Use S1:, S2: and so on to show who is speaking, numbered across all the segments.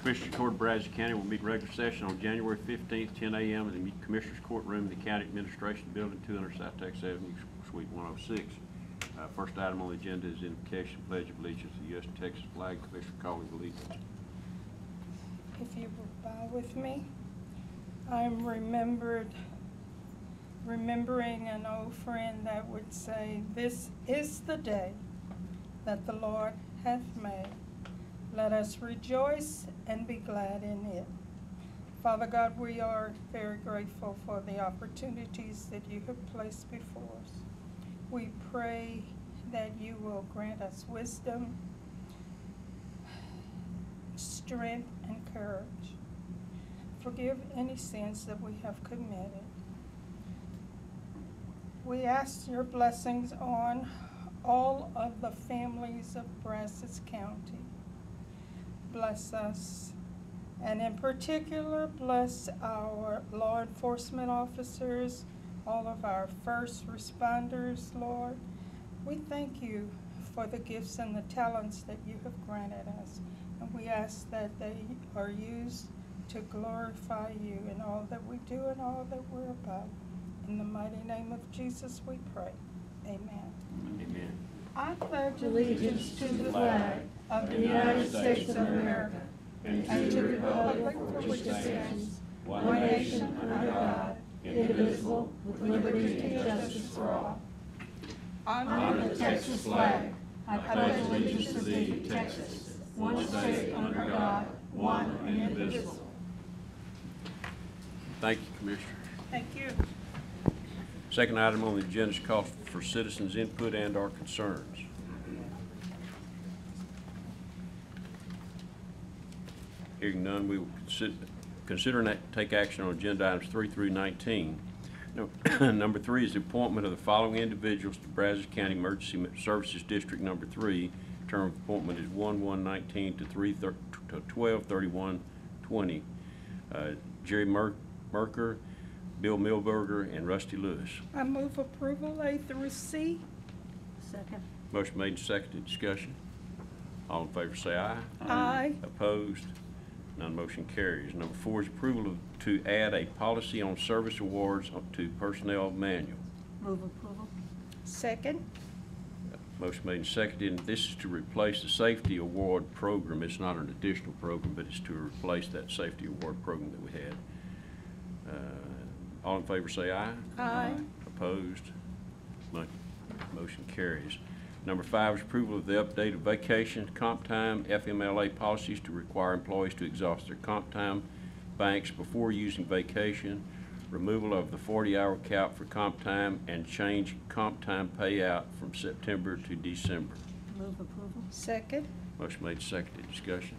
S1: Commissioners Court of Brazos County will meet regular session on January 15th, 10 a.m. in the Commissioners Courtroom in the County Administration Building, 200 South Texas Avenue, Suite 106. First item on the agenda is invocation of Pledge of Allegiance to the U.S. and Texas flag. Commissioner calling allegiance.
S2: If you will bow with me, I'm remembering an old friend that would say, "This is the day that the Lord hath made. Let us rejoice and be glad in it." Father God, we are very grateful for the opportunities that you have placed before us. We pray that you will grant us wisdom, strength, and courage. Forgive any sins that we have committed. We ask your blessings on all of the families of Brazos County. Bless us, and in particular, bless our law enforcement officers, all of our first responders, Lord. We thank you for the gifts and the talents that you have granted us, and we ask that they are used to glorify you in all that we do and all that we're about. In the mighty name of Jesus we pray. Amen.
S1: Amen.
S2: I pledge allegiance to the flag of the United States of America and to the republic for which it stands, one nation under God, indivisible, with liberty and justice for all. Honor the Texas flag. I pledge allegiance to thee, Texas, one state under God, one and indivisible.
S1: Thank you, Commissioner.
S2: Thank you.
S1: Second item on the agenda is call for citizens' input and/or concerns. Hearing none, we will consider and take action on agenda items 3 through 19. Number 3 is the appointment of the following individuals to Brazos County Emergency Services District Number 3. Term of appointment is 1/1/19 to 12/31/20. Jerry Merker, Bill Milberger, and Rusty Lewis.
S2: I move approval A through C.
S3: Second.
S1: Motion made and seconded. Discussion. All in favor say aye.
S2: Aye.
S1: Opposed? None motion carries. Number 4 is approval to add a policy on service awards to personnel manual.
S3: Move approval.
S2: Second.
S1: Motion made and seconded. This is to replace the safety award program. It's not an additional program, but it's to replace that safety award program that we had. All in favor say aye.
S2: Aye.
S1: Opposed? Motion carries. Number 5 is approval of the update of vacation, comp time, FMLA policies to require employees to exhaust their comp time banks before using vacation, removal of the 40-hour cap for comp time, and change comp time payout from September to December.
S3: Move approval.
S2: Second.
S1: Motion made, seconded. Discussion.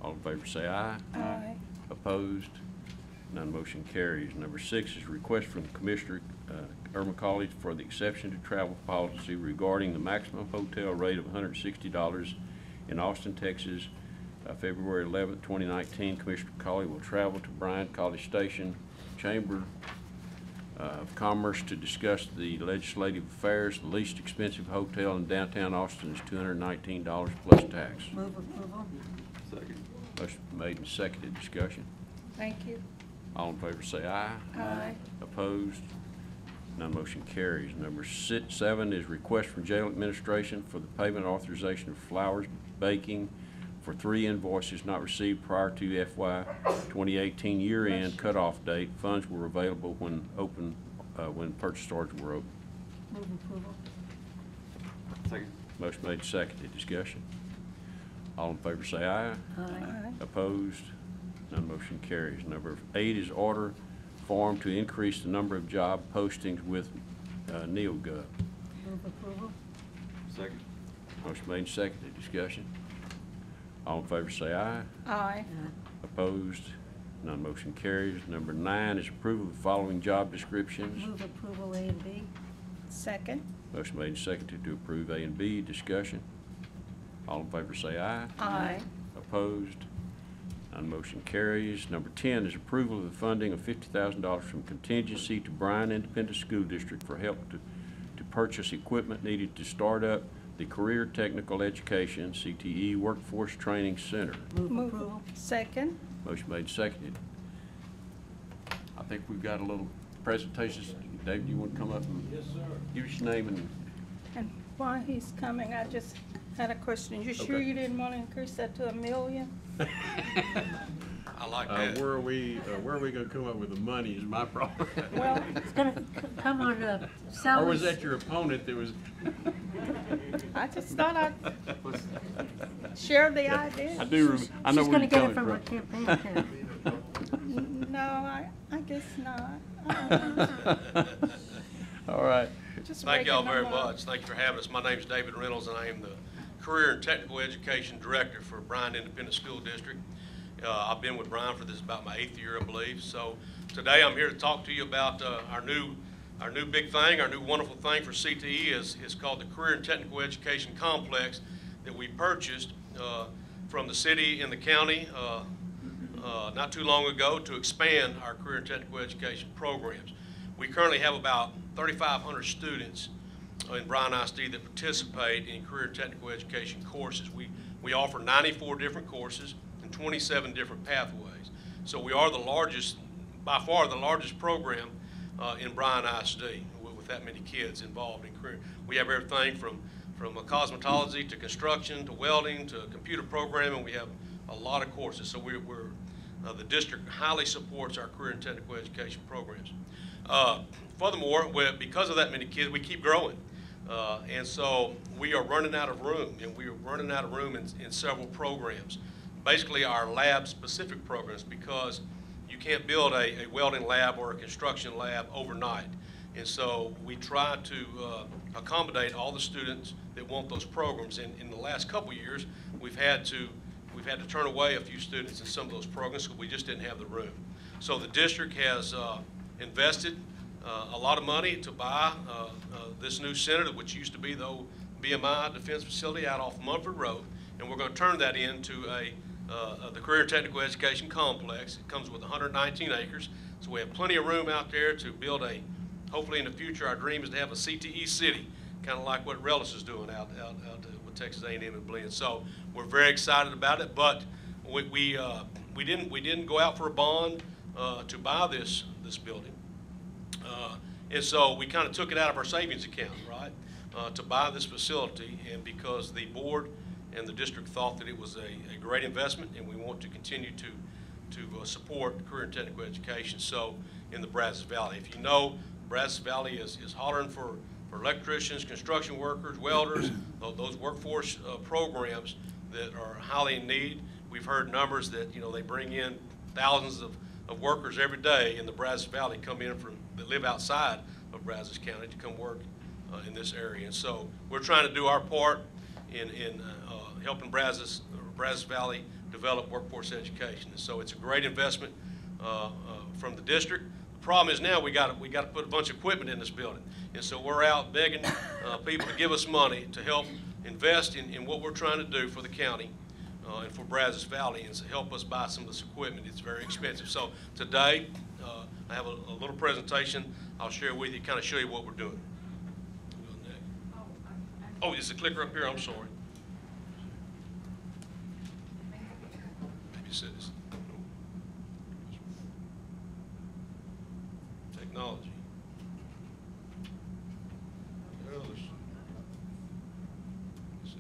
S1: All in favor say aye.
S2: Aye.
S1: Opposed? None motion carries. Number 6 is request from Commissioner Irma College for the exception to travel policy regarding the maximum hotel rate of $160 in Austin, Texas. February 11th, 2019, Commissioner Colley will travel to Bryan College Station Chamber of Commerce to discuss the legislative affairs. The least expensive hotel in downtown Austin is $219 plus tax.
S3: Move approval.
S1: Second. Motion made and seconded. Discussion.
S2: Thank you.
S1: All in favor say aye.
S2: Aye.
S1: Opposed? None motion carries. Number 7 is request from jail administration for the payment authorization of Flowers Baking for 3 invoices not received prior to FY 2018 year-end cutoff date. Funds were available when purchase orders were open.
S3: Move approval.
S1: Second. Motion made, seconded. Discussion. All in favor say aye.
S3: Aye.
S1: Opposed? None motion carries. Number 8 is order form to increase the number of job postings with NeoGov.
S3: Move approval.
S1: Second. Motion made and seconded. Discussion. All in favor say aye.
S2: Aye.
S1: Opposed? None motion carries. Number 9 is approval of the following job descriptions.
S3: Move approval A and B.
S2: Second.
S1: Motion made and seconded to approve A and B. Discussion. All in favor say aye.
S2: Aye.
S1: Opposed? None motion carries. Number 10 is approval of the funding of $50,000 from contingency to Bryan Independent School District for help to purchase equipment needed to start up the Career Technical Education, CTE Workforce Training Center.
S3: Move approval.
S2: Second.
S1: Motion made, seconded. I think we've got a little presentation. David, you want to come up and give us your name and
S2: And while he's coming, I just had a question. You sure
S1: Okay.
S2: you didn't want to increase that to $1 million?
S4: I like that.
S1: where are we going to come up with the money is my problem.
S2: Well,
S3: It's gonna come on
S1: Or
S3: salaries.
S1: was that your opponent that was?
S2: I just thought I'd share the idea.
S1: I do, I know
S3: She's
S1: where
S3: gonna
S1: you're
S3: get it
S1: coming
S3: from her
S1: from.
S3: campaign account.
S2: No, I guess not. I
S1: All right.
S2: just
S4: Thank y'all
S2: making
S4: very
S2: them up.
S4: much. Thank you for having us. My name is David Reynolds, and I am the Career and Technical Education Director for Bryan Independent School District. I've been with Bryan for this about my 8th year, I believe. So today I'm here to talk to you about our new big thing, our new wonderful thing for CTE is called the Career and Technical Education Complex that we purchased from the city and the county not too long ago to expand our career and technical education programs. We currently have about 3,500 students in Bryan ISD that participate in career and technical education courses. We offer 94 different courses and 27 different pathways. So we are the largest, by far the largest program in Bryan ISD with that many kids involved in career. We have everything from cosmetology to construction to welding to computer programming. We have a lot of courses. So the district highly supports our career and technical education programs. Furthermore, because of that many kids, we keep growing. And so we are running out of room, and we are running out of room in several programs. Basically our lab-specific programs, because you can't build a welding lab or a construction lab overnight. And so we try to accommodate all the students that want those programs. And in the last couple of years, we've had to turn away a few students in some of those programs because we just didn't have the room. So the district has invested a lot of money to buy this new center, which used to be the old BMI Defense Facility out off Mumford Road, and we're going to turn that into the Career and Technical Education Complex. It comes with 119 acres, so we have plenty of room out there to build hopefully in the future our dream is to have a CTE city, kind of like what Relish is doing out with Texas A&M and Blinn. So we're very excited about it, but we didn't go out for a bond to buy this building. And so we kind of took it out of our savings account, right, to buy this facility, and because the board and the district thought that it was a great investment, and we want to continue to support career and technical education. So in the Brazos Valley, if you know, Brazos Valley is hollering for electricians, construction workers, welders, those workforce programs that are highly in need. We've heard numbers that they bring in thousands of workers every day in the Brazos Valley that live outside of Brazos County to come work in this area. And so we're trying to do our part in helping Brazos Valley develop workforce education. And so it's a great investment from the district. The problem is now we got to put a bunch of equipment in this building. And so we're out begging people to give us money to help invest in what we're trying to do for the county and for Brazos Valley, and to help us buy some of this equipment. It's very expensive. So today, I have a little presentation I'll share with you, kind of show you what we're doing. Oh, is the clicker up here? I'm sorry. Maybe it says technology. Well, it says,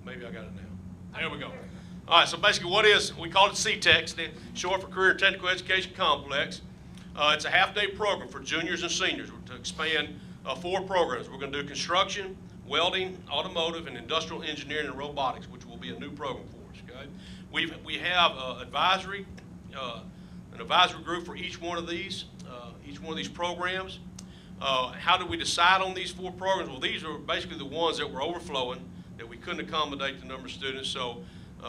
S4: maybe I got it now. There we go. All right, so basically we call it CTEX, short for Career and Technical Education Complex. It's a half-day program for juniors and seniors to expand 4 programs. We're going to do construction, welding, automotive, and industrial engineering and robotics, which will be a new program for us. Okay, we have an advisory group for each one of these programs. How do we decide on these 4 programs? Well, these are basically the ones that were overflowing, that we couldn't accommodate the number of students. So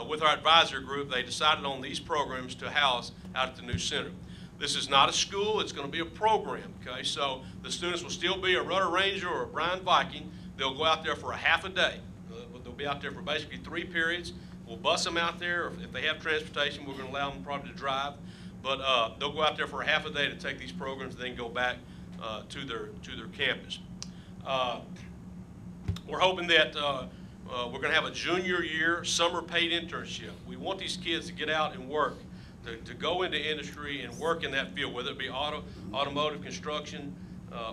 S4: with our advisory group, they decided on these programs to house out at the new center. This is not a school, it's going to be a program, okay? So the students will still be a Rudder Ranger or a Bryan Viking. They'll go out there for a half a day. They'll be out there for basically 3 periods. We'll bus them out there. If they have transportation, we're going to allow them probably to drive. But they'll go out there for a half a day to take these programs, then go back to their campus. We're hoping that we're going to have a junior year summer paid internship. We want these kids to get out and work, to go into industry and work in that field, whether it be automotive, construction,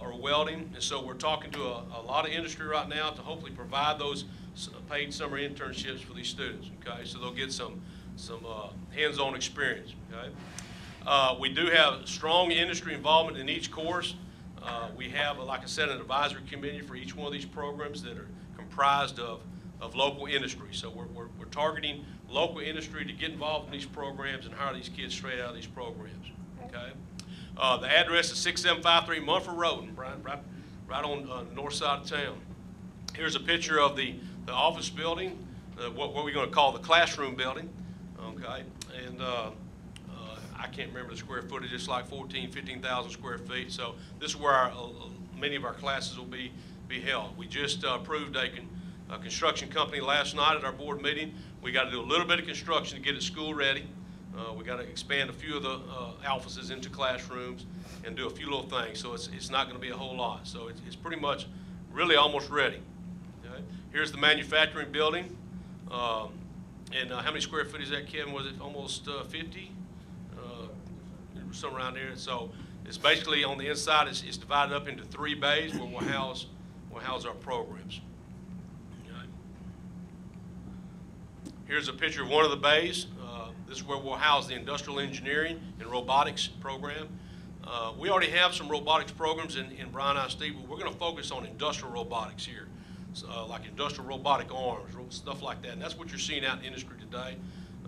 S4: or welding. And so we're talking to a lot of industry right now to hopefully provide those paid summer internships for these students, okay? So they'll get some hands-on experience, okay? We do have strong industry involvement in each course. We have, like I said, an advisory committee for each one of these programs that are comprised of local industry. So we're targeting local industry to get involved in these programs and hire these kids straight out of these programs, okay? The address is 6753 Munford Road, right on the north side of town. Here's a picture of the office building, what we're going to call the classroom building, okay? And I can't remember the square footage. It's like 15,000 square feet. So this is where many of our classes will be held. We just approved a construction company last night at our board meeting. We got to do a little bit of construction to get it school ready. We got to expand a few of the offices into classrooms and do a few little things. So it's not going to be a whole lot. So it's pretty much really almost ready. Okay? Here's the manufacturing building. And how many square feet is that, Kevin? Was it almost 50? Somewhere around there. So it's basically on the inside. It's divided up into 3 bays where we'll house our programs. Okay. Here's a picture of one of the bays. This is where we'll house the industrial engineering and robotics program. We already have some robotics programs in Bryan ISD, but we're going to focus on industrial robotics here, like industrial robotic arms, stuff like that. And that's what you're seeing out in industry today.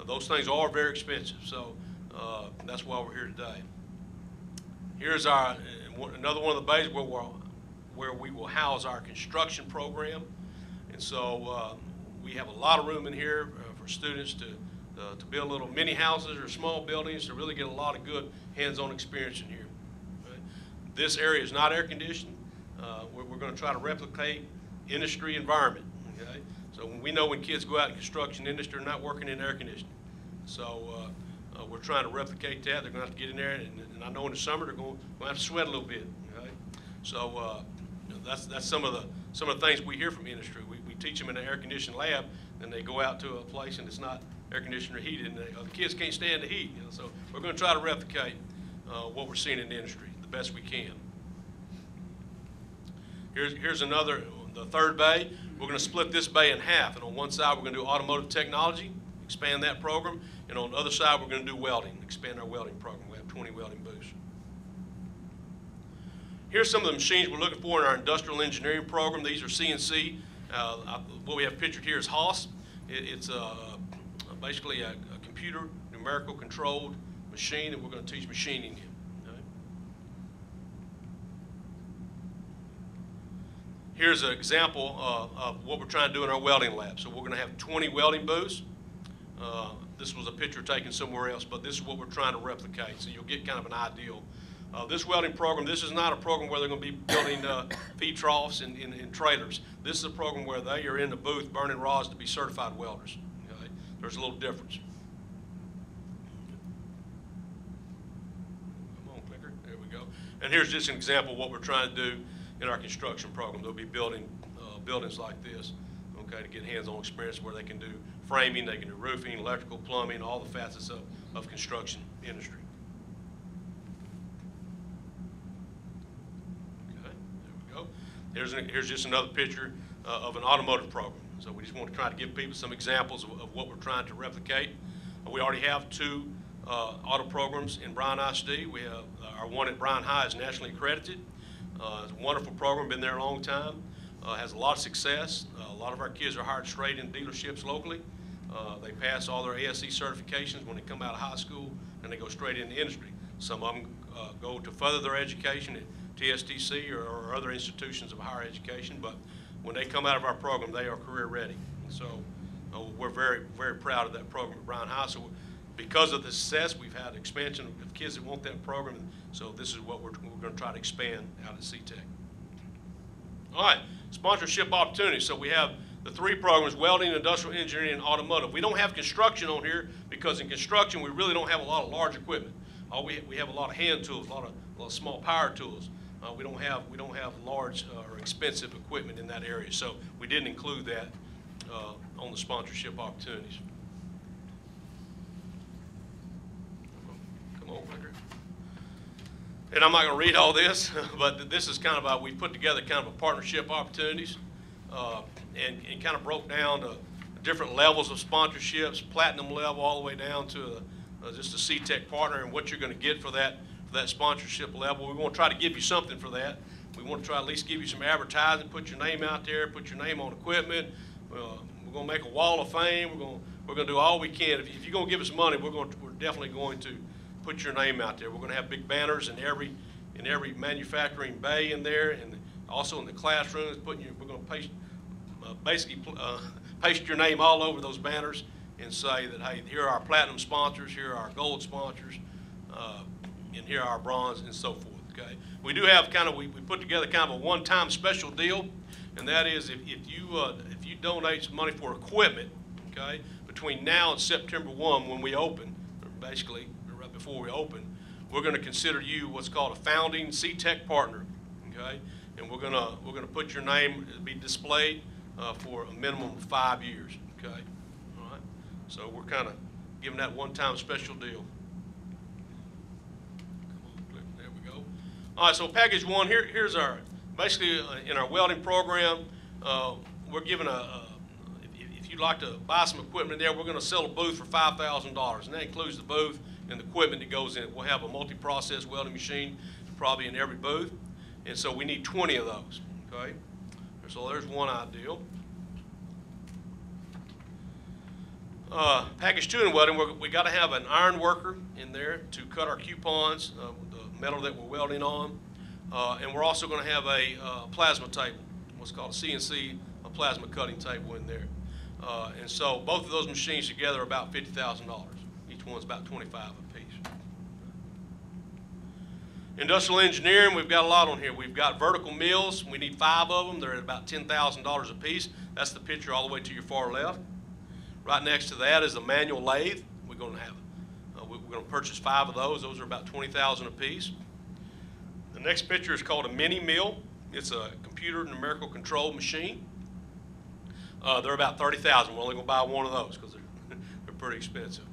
S4: Those things are very expensive, so that's why we're here today. Here's another one of the bays where we will house our construction program. And so we have a lot of room in here for students to build little mini houses or small buildings to really get a lot of good hands-on experience in here. Okay? This area is not air conditioned. We're going to try to replicate industry environment. Okay? So we know when kids go out in construction industry, they're not working in air conditioning. So we're trying to replicate that. They're going to have to get in there, and I know in the summer they're going to have to sweat a little bit. Okay? So that's some of the things we hear from industry. We teach them in an air conditioned lab, and they go out to a place and it's not air conditioned or heated, and the kids can't stand the heat. You know? So we're going to try to replicate what we're seeing in the industry the best we can. Here's another, the third bay. We're going to split this bay in half, and on one side we're going to do automotive technology, expand that program, and on the other side we're going to do welding, expand our welding program. We have 20 welding booths. Here's some of the machines we're looking for in our industrial engineering program. These are CNC. What we have pictured here is Haas. It's basically a computer numerical controlled machine that we're going to teach machining in. Okay? Here's an example of what we're trying to do in our welding lab. So we're going to have 20 welding booths. This was a picture taken somewhere else, but this is what we're trying to replicate, so you'll get kind of an ideal. This welding program, this is not a program where they're going to be building feed troughs in trailers. This is a program where they are in the booth burning rods to be certified welders. Okay? There's a little difference. Come on, clicker. There we go. And here's just an example of what we're trying to do in our construction program. They'll be building buildings like this, okay, to get hands-on experience where they can do framing, they can do roofing, electrical, plumbing, all the facets of construction industry. Okay, there we go. Here's just another picture of an automotive program. So we just want to try to give people some examples of what we're trying to replicate. We already have 2 auto programs in Bryan ISD. We have our one at Bryan High is nationally accredited. It's a wonderful program, been there a long time. Has a lot of success. A lot of our kids are hired straight in dealerships locally. They pass all their ASE certifications when they come out of high school, and they go straight into industry. Some of them go to further their education at TSTC or other institutions of higher education, but when they come out of our program, they are career ready. So we're very, very proud of that program at Bryan High. So because of the success, we've had expansion of kids that want that program, and so this is what we're going to try to expand out at CTEC. All right, sponsorship opportunities. So we have the 3 programs: welding, industrial engineering, and automotive. We don't have construction on here because in construction we really don't have a lot of large equipment. We have a lot of hand tools, a lot of small power tools. We don't have large or expensive equipment in that area, so we didn't include that on the sponsorship opportunities. Come on, Clicker. And I'm not going to read all this, but this is kind of we put together kind of a partnership opportunities and kind of broke down the different levels of sponsorships, platinum level all the way down to just a C-Tech partner, and what you're going to get for that sponsorship level. We want to try to give you something for that. We want to try to at least give you some advertising, put your name out there, put your name on equipment. We're going to make a wall of fame. We're going to do all we can. If you're going to give us money, we're definitely going to put your name out there. We're going to have big banners in every manufacturing bay in there, and also in the classrooms. We're going to paste paste your name all over those banners and say that, hey, here are our platinum sponsors, here are our gold sponsors, and here are our bronze, and so forth. Okay, we do have we put together kind of a one-time special deal, and that is if you donate some money for equipment, okay, between now and September 1 when we open, or basically right before we open, we're going to consider you what's called a founding C-Tech partner, okay, and we're gonna put your name be displayed for a minimum of 5 years, okay, all right. So we're kind of giving that one-time special deal. There we go. All right, so package one, here's our, basically in our welding program, we're giving if you'd like to buy some equipment there, we're going to sell a booth for $5,000, and that includes the booth and the equipment that goes in it. We'll have a multi-process welding machine probably in every booth, and so we need 20 of those, okay? So there's one ideal. Package two in welding, we got to have an iron worker in there to cut our coupons, the metal that we're welding on, and we're also going to have a plasma table, what's called a CNC, a plasma cutting table in there. And so both of those machines together are about $50,000. Each one's about $25 a piece. Industrial engineering, we've got a lot on here. We've got vertical mills. We need 5 of them. They're at about $10,000 a piece. That's the picture all the way to your far left. Right next to that is a manual lathe. We're going to have, we're going to purchase 5 of those. Those are about $20,000 a piece. The next picture is called a mini mill. It's a computer numerical control machine. They're about $30,000. We're only going to buy one of those because they're pretty expensive.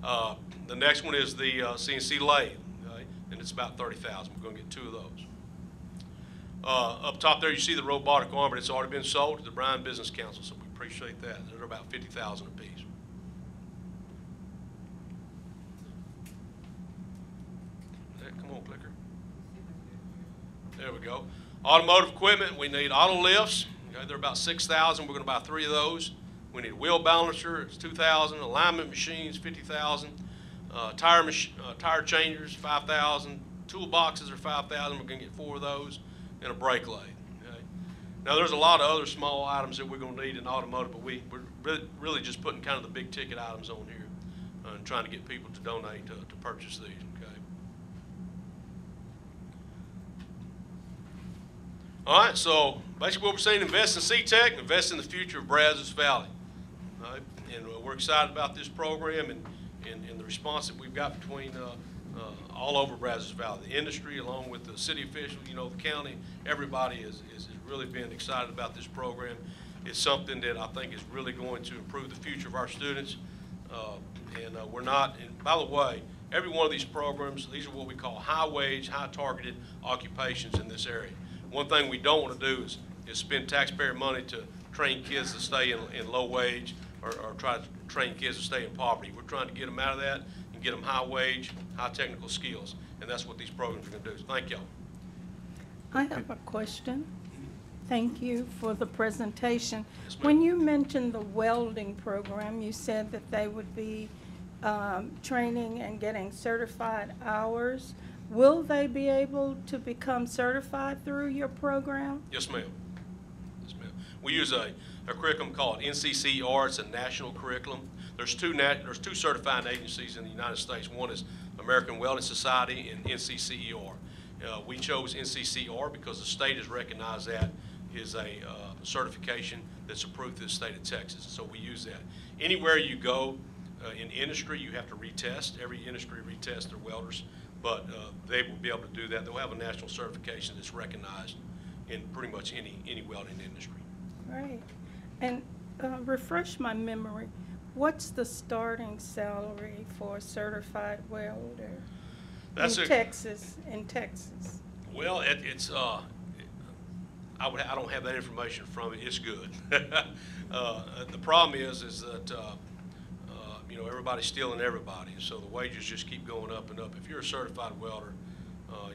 S4: The next one is the CNC lathe, okay? And it's about $30,000. We're going to get 2 of those. Up top there, you see the robotic arm, but it's already been sold to the Bryan Business Council, so we appreciate that. They're about $50,000 a piece. Come on, clicker. There we go. Automotive equipment, we need auto lifts. Okay, they're about $6,000. We're going to buy 3 of those. We need a wheel balancer. It's $2,000. Alignment machines, $50,000. Tire changers, $5,000. Toolboxes are $5,000. We're going to get 4 of those, and a brake lathe. Okay. Now there's a lot of other small items that we're going to need in automotive, but we're really just putting kind of the big ticket items on here and trying to get people to donate to purchase these. Okay. All right, so basically what we're saying, invest in C-Tech, invest in the future of Brazos Valley. All right? And we're excited about this program and the response that we've got between all over Brazos Valley. The industry, along with the city officials, you know, the county, everybody is really been excited about this program. It's something that I think is really going to improve the future of our students. We're not, and by the way, every one of these programs, these are what we call high-wage, high-targeted occupations in this area. One thing we don't want to do is spend taxpayer money to train kids to stay in low wage or try to train kids to stay in poverty. We're trying to get them out of that and get them high wage, high technical skills. And that's what these programs are going to do. So thank y'all.
S2: I have a question. Thank you for the presentation.
S4: Yes, ma'am.
S2: When you mentioned the welding program, you said that they would be training and getting certified hours. Will they be able to become certified through your program?
S4: Yes, ma'am. Yes, ma'am. We use a curriculum called NCCR. It's a national curriculum. There's two certifying agencies in the United States. One is American Welding Society and NCCER. We chose NCCR because the state has recognized that is a certification that's approved through the state of Texas. So we use that. Anywhere you go in industry, you have to retest. Every industry retests their welders. but they will be able to do that. They'll have a national certification that's recognized in pretty much any welding industry.
S2: Great. And refresh my memory, what's the starting salary for a certified welder in Texas?
S4: Well, it's I don't have that information from it. It's good. The problem is that you know, everybody's stealing everybody, and so the wages just keep going up and up. If you're a certified welder,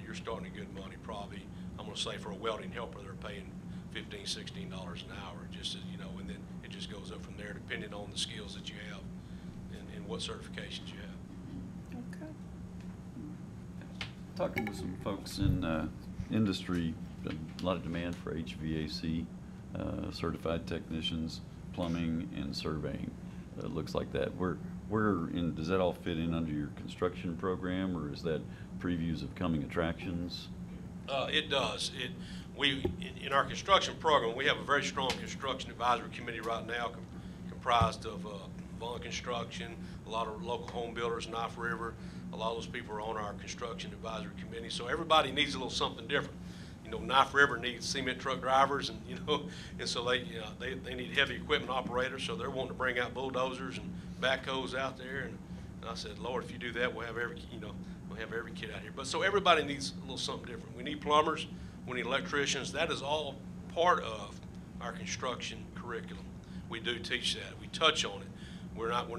S4: you're starting at good money. Probably, I'm going to say for a welding helper, they're paying $15, $16 an hour, just as, you know, and then it just goes up from there, depending on the skills that you have and what certifications you have.
S2: Okay.
S5: Talking with some folks in industry, a lot of demand for HVAC, certified technicians, plumbing, and surveying. It looks like that. Does that all fit in under your construction program, or is that previews of coming attractions?
S4: It does. In our construction program, we have a very strong construction advisory committee right now, comprised of Vaughn Construction, a lot of local home builders, Knife River. A lot of those people are on our construction advisory committee. So everybody needs a little something different. You know, Knife River needs cement truck drivers, and you know, and so they need heavy equipment operators. So they're wanting to bring out bulldozers and backhoes out there. And I said, Lord, if you do that, we'll have every kid out here. But so everybody needs a little something different. We need plumbers, we need electricians. That is all part of our construction curriculum. We do teach that. We touch on it. We're not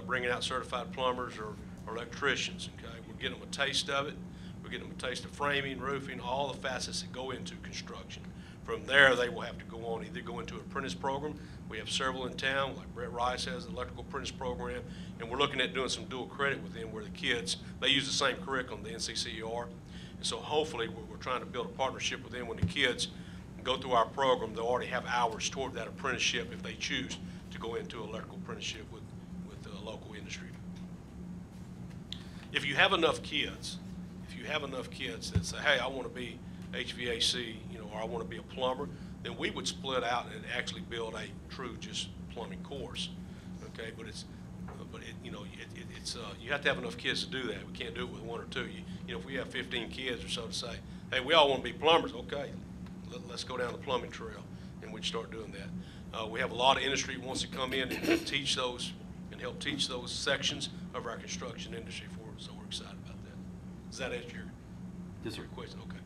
S4: bringing out certified plumbers or electricians. Okay, we're getting them a taste of it. We're getting them a taste of framing, roofing, all the facets that go into construction. From there, they will have to go on, either go into an apprentice program. We have several in town, like Brett Rice has an electrical apprentice program, and we're looking at doing some dual credit with them where the kids, they use the same curriculum, the NCCER. And so hopefully we're trying to build a partnership with them. When the kids go through our program, they'll already have hours toward that apprenticeship if they choose to go into electrical apprenticeship with the local industry. If you have enough kids that say, hey, I want to be HVAC, you know, or I want to be a plumber, then we would split out and actually build a true just plumbing course. Okay, but you have to have enough kids to do that. We can't do it with one or two. You know, if we have 15 kids or so to say, hey, we all want to be plumbers, okay, let's go down the plumbing trail, and we'd start doing that. We have a lot of industry wants to come in and help teach those sections of our construction industry for us, so we're excited about that. Does that answer your question? Okay.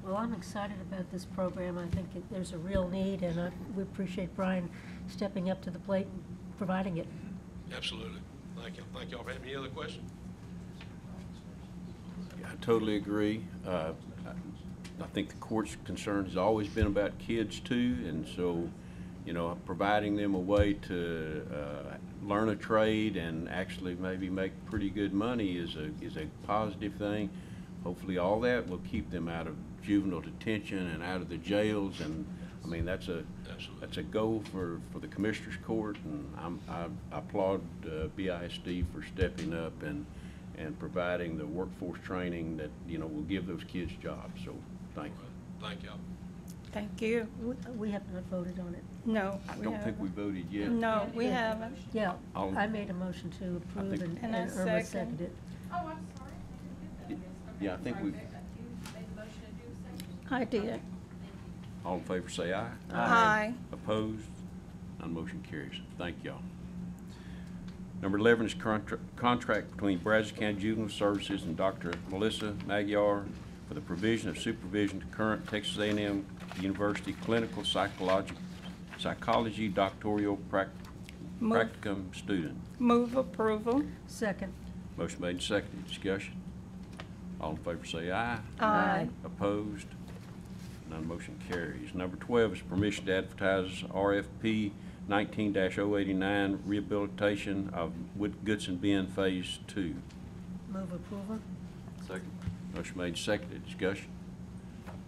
S3: Well, I'm excited about this program. I think there's a real need, and we appreciate Brian stepping up to the plate and providing it.
S4: Absolutely. Thank you. Thank y'all for having any other questions.
S1: I totally agree. I think the court's concern has always been about kids too, and so, you know, providing them a way to learn a trade and actually maybe make pretty good money is a positive thing. Hopefully all that will keep them out of juvenile detention and out of the jails, and I mean that's a goal for the Commissioner's Court, and I applaud BISD for stepping up and providing the workforce training that, you know, will give those kids jobs. So thank you.
S4: Thank y'all.
S2: Thank you.
S3: We have not voted on it.
S2: No,
S1: I don't think we voted yet.
S2: No, we haven't.
S3: Yeah,
S1: I'll-
S3: I made a motion to approve,
S1: think-
S3: and
S2: And I
S3: Irma
S2: second.
S3: seconded it.
S6: Oh, I'm sorry. I didn't get that list. Okay,
S1: Yeah, I think
S6: sorry,
S1: we-
S6: Beck, you made the motion to do the second?
S2: I did.
S1: All in favor say aye.
S2: Aye.
S1: Opposed? None motion carries. Thank y'all. Number 11 is contract between Brazos County Juvenile Services and Dr. Melissa Magyar for the provision of supervision to current Texas A&M University clinical psychology doctoral
S2: Move.
S1: practicum student.
S2: Move approval.
S3: Second.
S1: Motion made and seconded. Discussion. All in favor say aye.
S2: Aye.
S1: Opposed? None motion carries. Number 12 is permission to advertise RFP 19-089 rehabilitation of Goodson Bend Phase 2.
S3: Move approval.
S5: Second.
S1: Motion made, seconded. Discussion.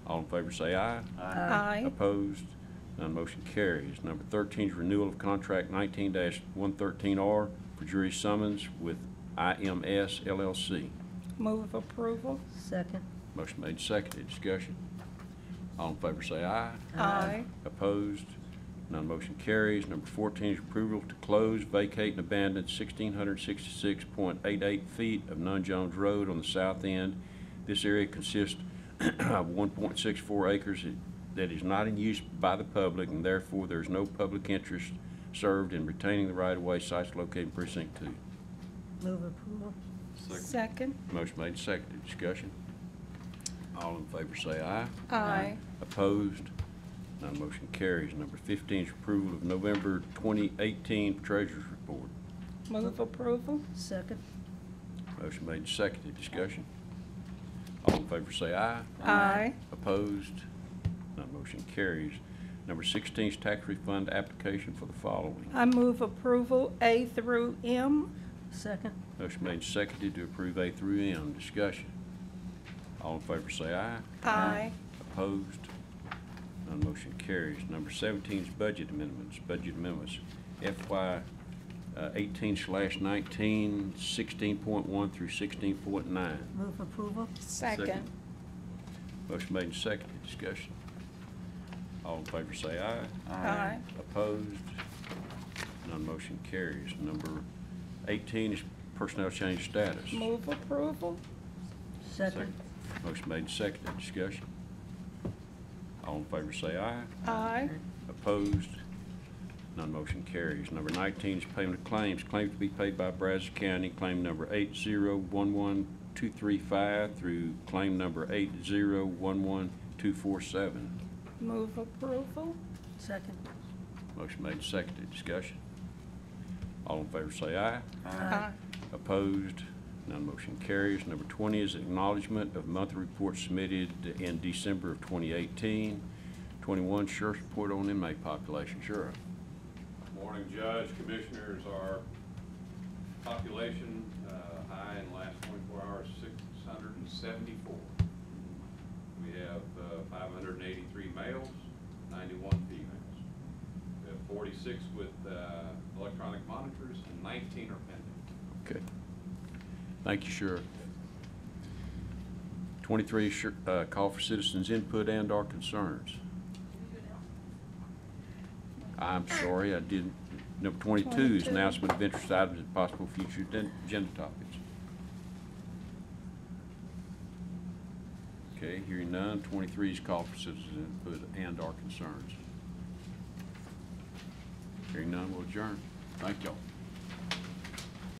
S1: All in favor say aye.
S2: Aye.
S1: Opposed? None motion carries. Number 13 is renewal of contract 19-113R for jury summons with IMS LLC.
S2: Move approval.
S3: Second.
S1: Motion made, seconded. Discussion. All in favor say aye.
S2: Aye.
S1: Opposed? None motion carries. Number 14 is approval to close, vacate, and abandon 1,666.88 feet of Nunn-Jones Road on the south end. This area consists of 1.64 acres that is not in use by the public, and therefore there is no public interest served in retaining the right-of-way. Sites located in precinct 2.
S3: Move approval.
S2: Second.
S1: Motion made and seconded. Discussion. All in favor say aye.
S2: Aye.
S1: Opposed? None motion carries. Number 15 is approval of November 2018 Treasurer's Report.
S2: Move approval.
S3: Second.
S1: Motion made and seconded. Discussion. All in favor say aye.
S2: Aye.
S1: Opposed? None motion carries. Number 16 is tax refund application for the following.
S2: I move approval A through M.
S3: Second.
S1: Motion made and seconded to approve A through M. Discussion. All in favor say aye.
S2: Aye.
S1: Opposed? None motion carries. Number 17 is budget amendments. Budget amendments FY 18/19, 16.1 through 16.9.
S3: Move approval.
S2: Second.
S1: Motion made and seconded. Discussion. All in favor say aye.
S2: Aye.
S1: Opposed? None motion carries. Number 18 is personnel change status.
S2: Move approval.
S3: Second.
S1: Motion made and seconded. Discussion. All in favor say aye.
S2: Aye.
S1: Opposed? None motion carries. Number 19 is payment of claims. Claims to be paid by Brazos County, claim number 8011235 through claim number 8011247.
S2: Move approval.
S3: Second.
S1: Motion made and seconded. Discussion. All in favor say aye.
S2: Aye.
S1: Opposed? None motion carries. Number 20 is acknowledgement of monthly reports submitted in December of 2018. 21, Sheriff's Report on inmate population. Sheriff.
S7: Morning, Judge, Commissioners. Our population high in the last 24 hours, 674. We have 583 males, 91 females. We have 46 with electronic monitors, and 19 are pending.
S1: Okay. Thank you, Sheriff. 23, call for citizens' input and/or concerns. I'm sorry, I didn't. Number 22 is
S2: 22.
S1: announcement of interest items and possible future agenda topics. Okay, hearing none. 23 is call for citizens' input and/or concerns. Hearing none, we'll adjourn. Thank y'all.